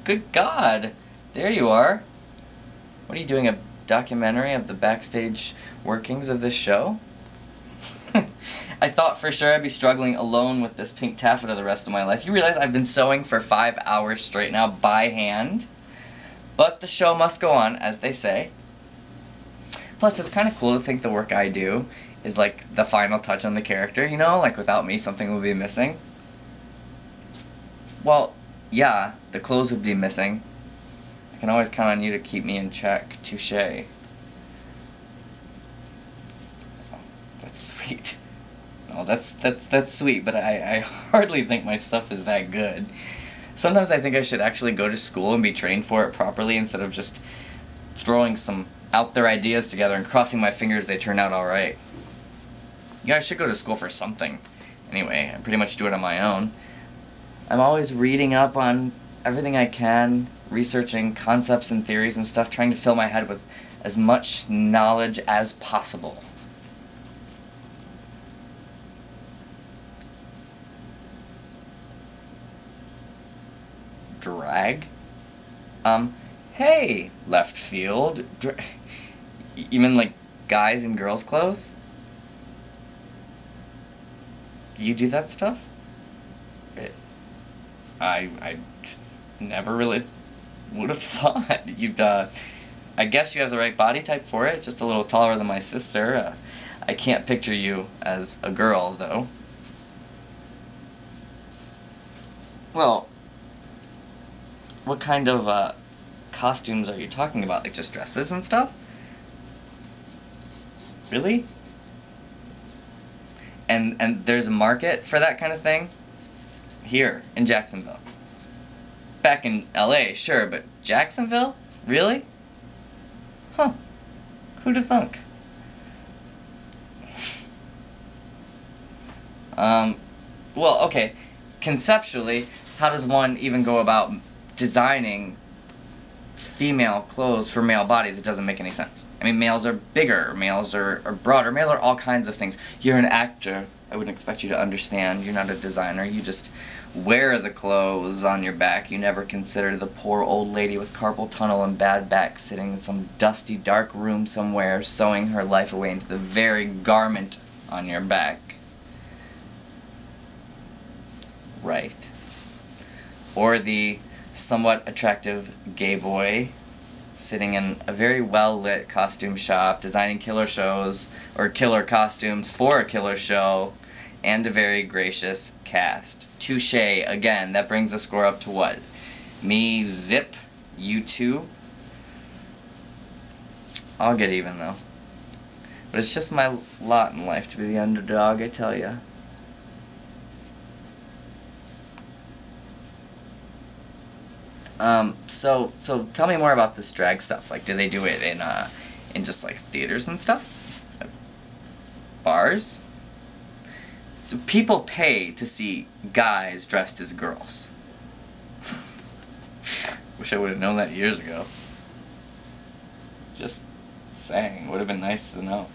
good God. There you are. What are you doing, a documentary of the backstage workings of this show? I thought for sure I'd be struggling alone with this pink taffeta the rest of my life. You realize I've been sewing for 5 hours straight now by hand? But the show must go on, as they say. Plus, it's kind of cool to think the work I do is like the final touch on the character, you know? Like, without me, something would be missing. Well, yeah, the clothes would be missing. I can always count on you to keep me in check. Touché. Oh, that's sweet. No, that's sweet, but I hardly think my stuff is that good. Sometimes I think I should actually go to school and be trained for it properly instead of just throwing some out there ideas together and crossing my fingers they turn out alright. Yeah, I should go to school for something. Anyway, I pretty much do it on my own. I'm always reading up on everything I can, researching concepts and theories and stuff, trying to fill my head with as much knowledge as possible. Drag? Hey, left field. You mean like guys in girls' clothes? You do that stuff? I just never really would have thought. You'd, I guess you have the right body type for it, just a little taller than my sister. I can't picture you as a girl, though. Well, what kind of, costumes are you talking about? Like just dresses and stuff? Really? And there's a market for that kind of thing? Here, in Jacksonville. Back in LA, sure, but Jacksonville? Really? Huh. Who'da thunk? Well, okay. Conceptually, how does one even go about designing female clothes for male bodies? It doesn't make any sense. I mean, males are bigger, males are broader, males are all kinds of things. You're an actor. I wouldn't expect you to understand. You're not a designer. You just wear the clothes on your back. You never consider the poor old lady with carpal tunnel and bad back sitting in some dusty, dark room somewhere, sewing her life away into the very garment on your back. Right. Or the somewhat attractive gay boy sitting in a very well-lit costume shop, designing killer shows, or killer costumes for a killer show, and a very gracious cast. Touché, again, that brings the score up to what? Me, zip, you two? I'll get even, though. But it's just my lot in life to be the underdog, I tell ya. So tell me more about this drag stuff. Like, do they do it in just, like, theaters and stuff? Like, bars? So people pay to see guys dressed as girls. Wish I would have known that years ago. Just saying, would have been nice to know.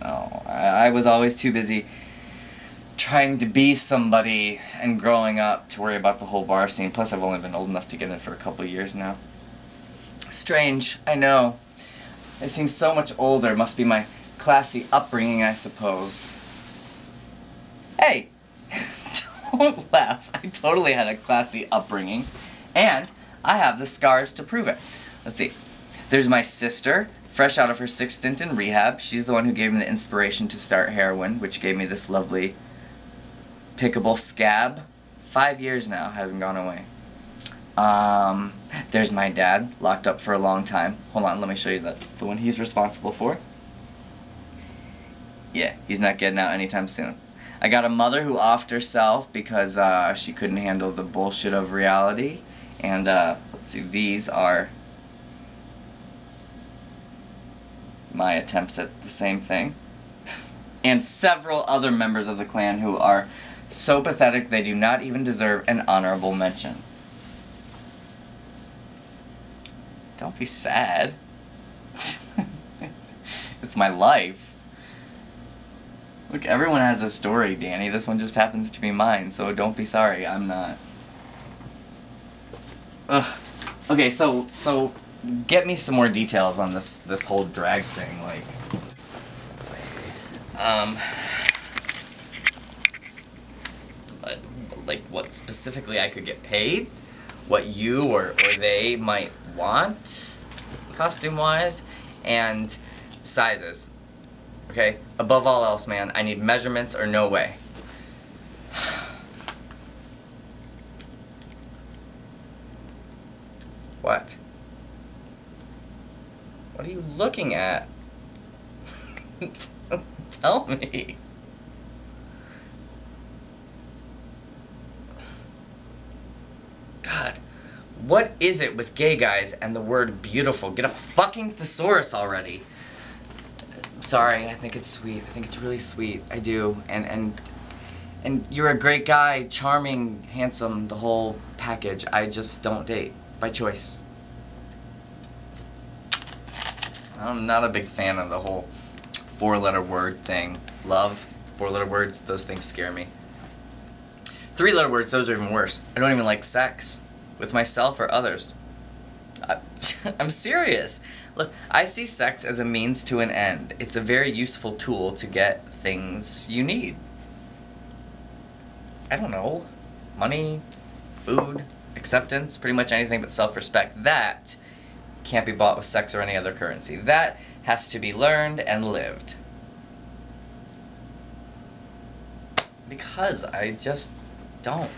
No, I was always too busy trying to be somebody and growing up to worry about the whole bar scene. Plus, I've only been old enough to get in it for a couple of years now. Strange, I know. It seems so much older. Must be my classy upbringing, I suppose. Hey! Don't laugh. I totally had a classy upbringing. And I have the scars to prove it. Let's see. There's my sister, fresh out of her 6th stint in rehab. She's the one who gave me the inspiration to start heroin, which gave me this lovely pickable scab. 5 years now, hasn't gone away. There's my dad, locked up for a long time. Hold on, let me show you the one he's responsible for. Yeah, he's not getting out anytime soon. I got a mother who offed herself because she couldn't handle the bullshit of reality. And let's see, these are my attempts at the same thing. And several other members of the clan who are so pathetic they do not even deserve an honorable mention. Don't be sad. It's my life. Look, everyone has a story, Danny. This one just happens to be mine, so don't be sorry, I'm not. Ugh. Okay, so get me some more details on this whole drag thing, um, like what specifically I could get paid, what you or they might want, costume-wise, and sizes. Okay? Above all else, man, I need measurements or no way. What? What are you looking at? Tell me. God. What is it with gay guys and the word beautiful? Get a fucking thesaurus already. Sorry, I think it's sweet. I think it's really sweet. I do. And you're a great guy, charming, handsome, the whole package. I just don't date. By choice. I'm not a big fan of the whole 4-letter word thing. Love, 4-letter words, those things scare me. 3-letter words, those are even worse. I don't even like sex. With myself or others. I'm serious. Look, I see sex as a means to an end. It's a very useful tool to get things you need. I don't know. Money, food, acceptance, pretty much anything but self-respect. That can't be bought with sex or any other currency. That has to be learned and lived. Because I just don't.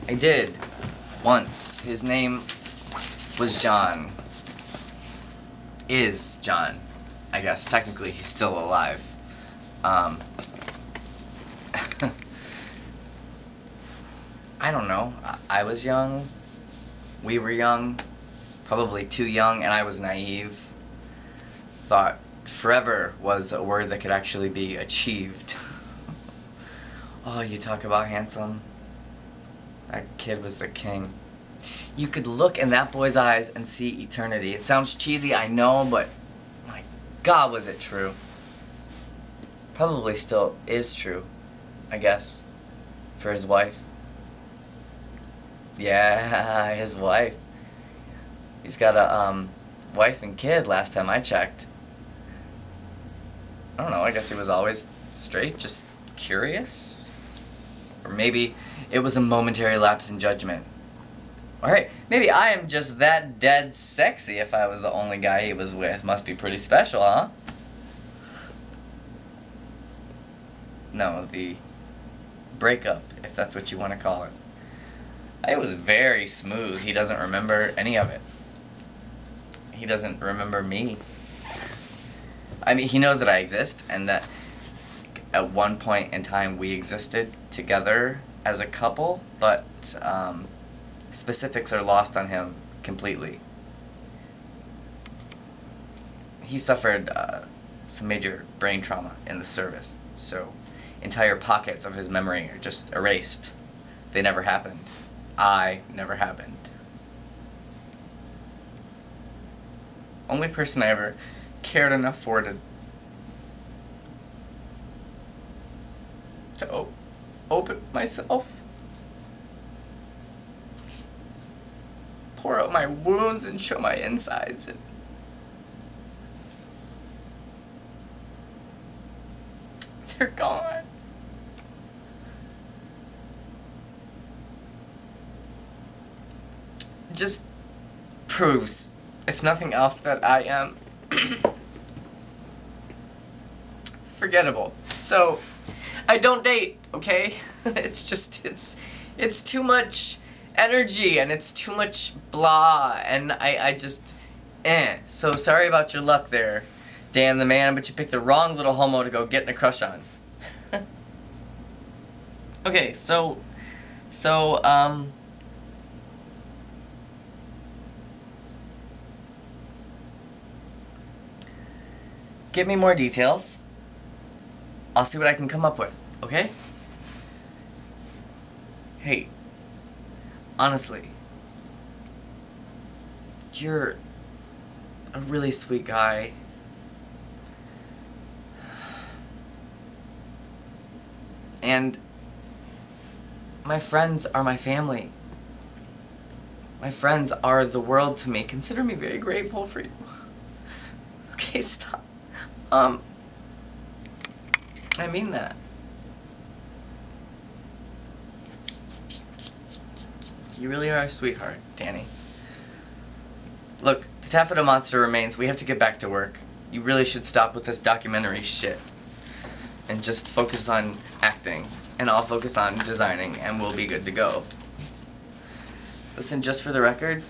I did. Once. His name was John. Is John. I guess. Technically, he's still alive. I don't know. I was young. We were young. Probably too young, and I was naive. Thought forever was a word that could actually be achieved. Oh, you talk about handsome. That kid was the king. You could look in that boy's eyes and see eternity. It sounds cheesy, I know, but my God, was it true. Probably still is true, I guess, for his wife. Yeah, his wife. He's got a wife and kid last time I checked. I don't know, I guess he was always straight, just curious. Or maybe it was a momentary lapse in judgment. Alright, maybe I am just that dead sexy if I was the only guy he was with. Must be pretty special, huh? No, the breakup, if that's what you want to call it. It was very smooth. He doesn't remember any of it. He doesn't remember me. I mean, he knows that I exist, and that at one point in time we existed together as a couple, but specifics are lost on him completely. He suffered some major brain trauma in the service, so entire pockets of his memory are just erased. They never happened. I never happened. Only person I ever cared enough for to open myself, pour out my wounds and show my insides, and they're gone. Just proves, if nothing else, that I am forgettable. So I don't date, okay? It's just, it's too much energy, and it's too much blah, and I just, So sorry about your luck there, Dan the man, but you picked the wrong little homo to go getting a crush on. Okay, so, give me more details. I'll see what I can come up with, okay? Hey, honestly, you're a really sweet guy. And my friends are my family. My friends are the world to me. Consider me very grateful for you. Okay, stop. I mean that. You really are a sweetheart, Danny. Look, the taffeta monster remains. We have to get back to work. You really should stop with this documentary shit. And just focus on acting. And I'll focus on designing, and we'll be good to go. Listen, just for the record,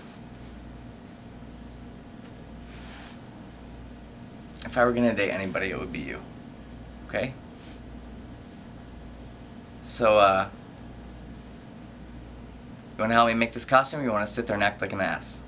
if I were gonna date anybody, it would be you. Okay? So, you wanna help me make this costume, or you wanna sit there and act like an ass?